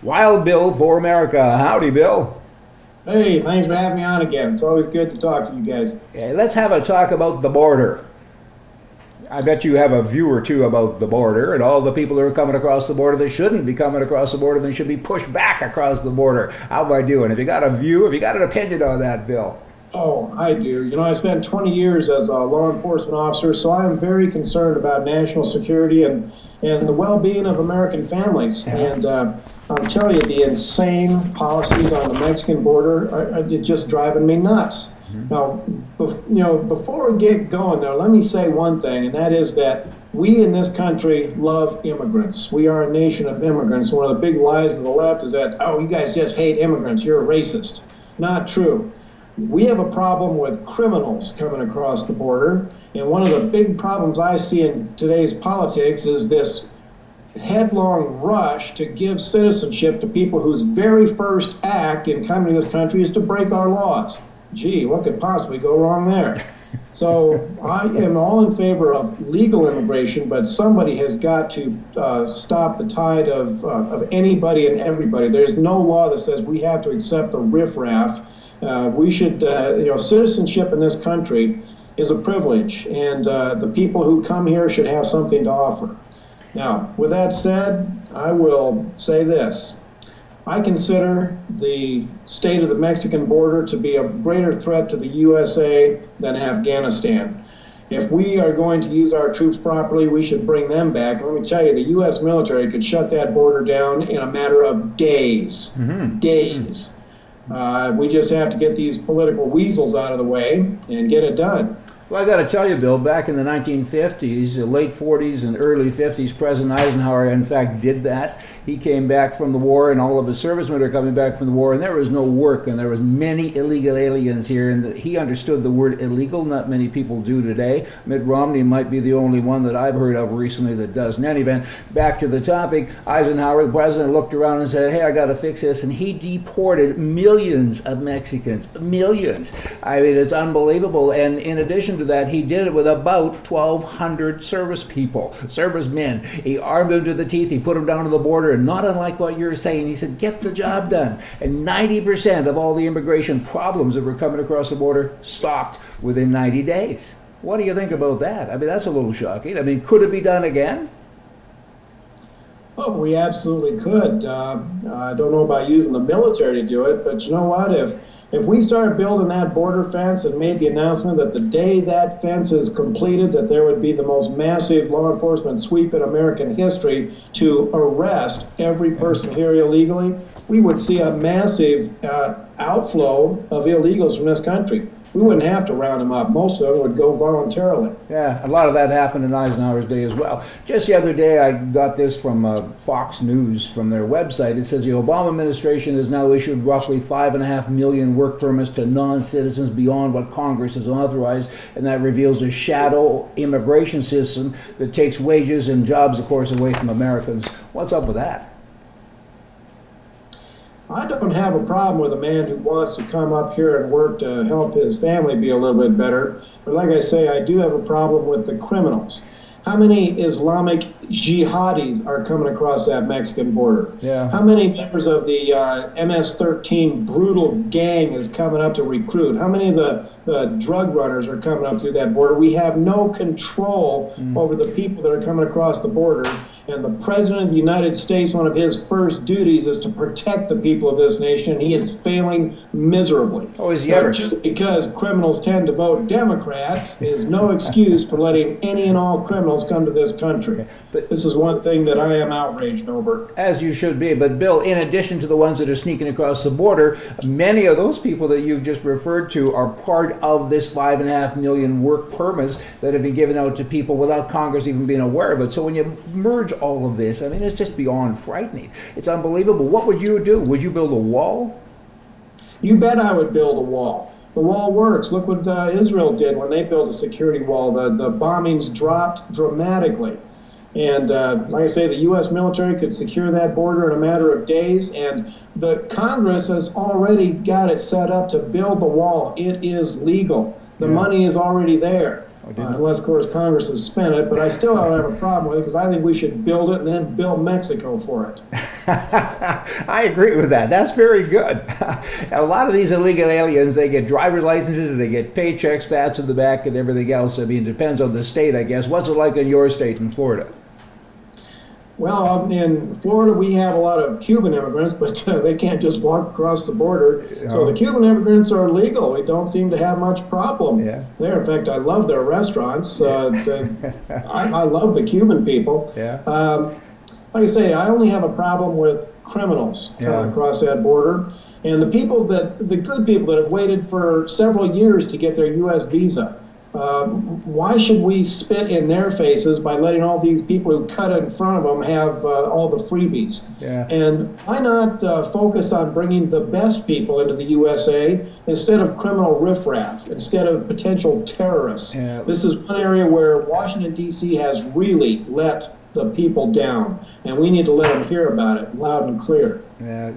Wild Bill for America. Howdy, Bill. Hey, thanks for having me on again. It's always good to talk to you guys. Okay, let's have a talk about the border. I bet you have a view or two about the border and all the people that are coming across the border that shouldn't be coming across the border, they should be pushed back across the border. How am I doing? Have you got a view? Have you got an opinion on that, Bill? Oh, I do. You know, I spent 20 years as a law enforcement officer, so I am very concerned about national security and the well-being of American families. Yeah. And I'll tell you, the insane policies on the Mexican border are just driving me nuts. Now, before we get going there, let me say one thing, and that is that we in this country love immigrants. We are a nation of immigrants. One of the big lies of the left is that, oh, you guys just hate immigrants, you're a racist. Not true. We have a problem with criminals coming across the border, and one of the big problems I see in today's politics is this headlong rush to give citizenship to people whose very first act in coming to this country is to break our laws. Gee, what could possibly go wrong there? So I am all in favor of legal immigration, but somebody has got to stop the tide of anybody and everybody. There's no law that says we have to accept the riffraff. We should, citizenship in this country is a privilege, and the people who come here should have something to offer. Now, with that said, I will say this. I consider the state of the Mexican border to be a greater threat to the USA than Afghanistan. If we are going to use our troops properly, we should bring them back. Let me tell you, the U.S. military could shut that border down in a matter of days. Days. We just have to get these political weasels out of the way and get it done. Well, I got to tell you, Bill, back in the 1950s, the late 40s and early 50s, President Eisenhower, in fact, did that. He came back from the war, and all of his servicemen are coming back from the war, and there was no work, and there was many illegal aliens here, and he understood the word illegal. Not many people do today. Mitt Romney might be the only one that I've heard of recently that does. In any event, back to the topic, Eisenhower, the president, looked around and said, hey, I got to fix this, and he deported millions of Mexicans. Millions. I mean, it's unbelievable, and in addition to that, he did it with about 1,200 servicemen. He armed them to the teeth, he put them down to the border, and not unlike what you're saying, he said, get the job done. And 90% of all the immigration problems that were coming across the border stopped within 90 days. What do you think about that? I mean, that's a little shocking. I mean, could it be done again? Oh, we absolutely could. I don't know about using the military to do it, but you know what? If we started building that border fence and made the announcement that the day that fence is completed, that there would be the most massive law enforcement sweep in American history to arrest every person here illegally, we would see a massive outflow of illegals from this country. We wouldn't have to round them up. Most of them would go voluntarily. Yeah, a lot of that happened in Eisenhower's day as well. Just the other day, I got this from Fox News from their website. It says the Obama administration has now issued roughly 5.5 million work permits to non-citizens beyond what Congress has authorized, and that reveals a shadow immigration system that takes wages and jobs, of course, away from Americans. What's up with that? I don't have a problem with a man who wants to come up here and work to help his family be a little bit better. But like I say, I do have a problem with the criminals. How many Islamic jihadis are coming across that Mexican border? Yeah. How many members of the MS-13 brutal gang is coming up to recruit? How many of the drug runners are coming up through that border? We have no control over the people that are coming across the border. And the President of the United States, one of his first duties is to protect the people of this nation. He is failing miserably. Oh, is he ever? Just because criminals tend to vote Democrats is no excuse for letting any and all criminals come to this country. But this is one thing that I am outraged over. As you should be. But Bill, in addition to the ones that are sneaking across the border, many of those people that you've just referred to are part of this 5.5 million work permits that have been given out to people without Congress even being aware of it. So when you merge all of this, I mean, it's just beyond frightening. It's unbelievable. What would you do? Would you build a wall? You bet I would build a wall. The wall works. Look what Israel did when they built a security wall. The bombings dropped dramatically. And like I say, the U.S. military could secure that border in a matter of days, and the Congress has already got it set up to build the wall. It is legal. The money is already there. unless, of course, Congress has spent it, but I still don't have a problem with it because I think we should build it and then build Mexico for it. I agree with that. That's very good. A lot of these illegal aliens, they get driver's licenses, they get paychecks, pats in the back, and everything else. I mean, it depends on the state, I guess. What's it like in your state, in Florida? Well, in Florida, we have a lot of Cuban immigrants, but they can't just walk across the border. So the Cuban immigrants are legal. We don't seem to have much problem there. In fact, I love their restaurants. I love the Cuban people. Like I say, I only have a problem with criminals coming across that border. And the good people that have waited for several years to get their U.S. visa. Why should we spit in their faces by letting all these people who cut in front of them have all the freebies? And why not focus on bringing the best people into the USA instead of criminal riffraff, instead of potential terrorists? This is one area where Washington, D.C. has really let the people down, and we need to let them hear about it loud and clear.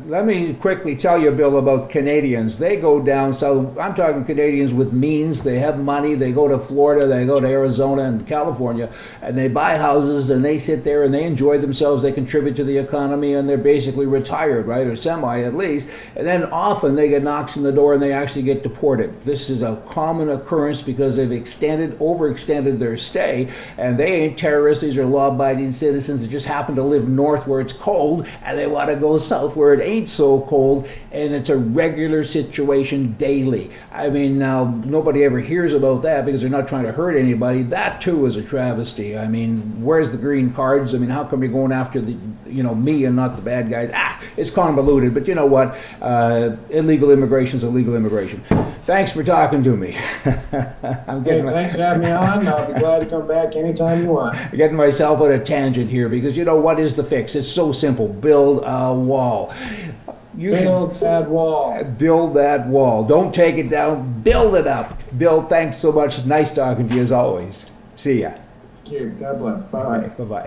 Let me quickly tell you, Bill, about Canadians. They go down south. I'm talking Canadians with means. They have money. They go to Florida. They go to Arizona and California, and they buy houses, and they sit there, and they enjoy themselves. They contribute to the economy, and they're basically retired, right, or semi at least. And then often they get knocks on the door, and they actually get deported. This is a common occurrence because they've overextended their stay, and they ain't terrorists. These are law-abiding citizens that just happen to live north where it's cold, and they want to go south where it ain't so cold, and it's a regular situation daily. I mean, now, nobody ever hears about that because they're not trying to hurt anybody. That, too, is a travesty. I mean, where's the green cards? I mean, how come you're going after me and not the bad guys? It's convoluted, but you know what? Illegal immigration is illegal immigration. Thanks for talking to me. Thanks for having me on. I'll be glad to come back anytime you want. I'm getting myself on a tangent here because you know what is the fix? It's so simple. Build a wall. Build that wall. Build that wall. Don't take it down. Build it up. Bill, thanks so much. Nice talking to you as always. See ya. Thank you. God bless. Bye. Bye-bye.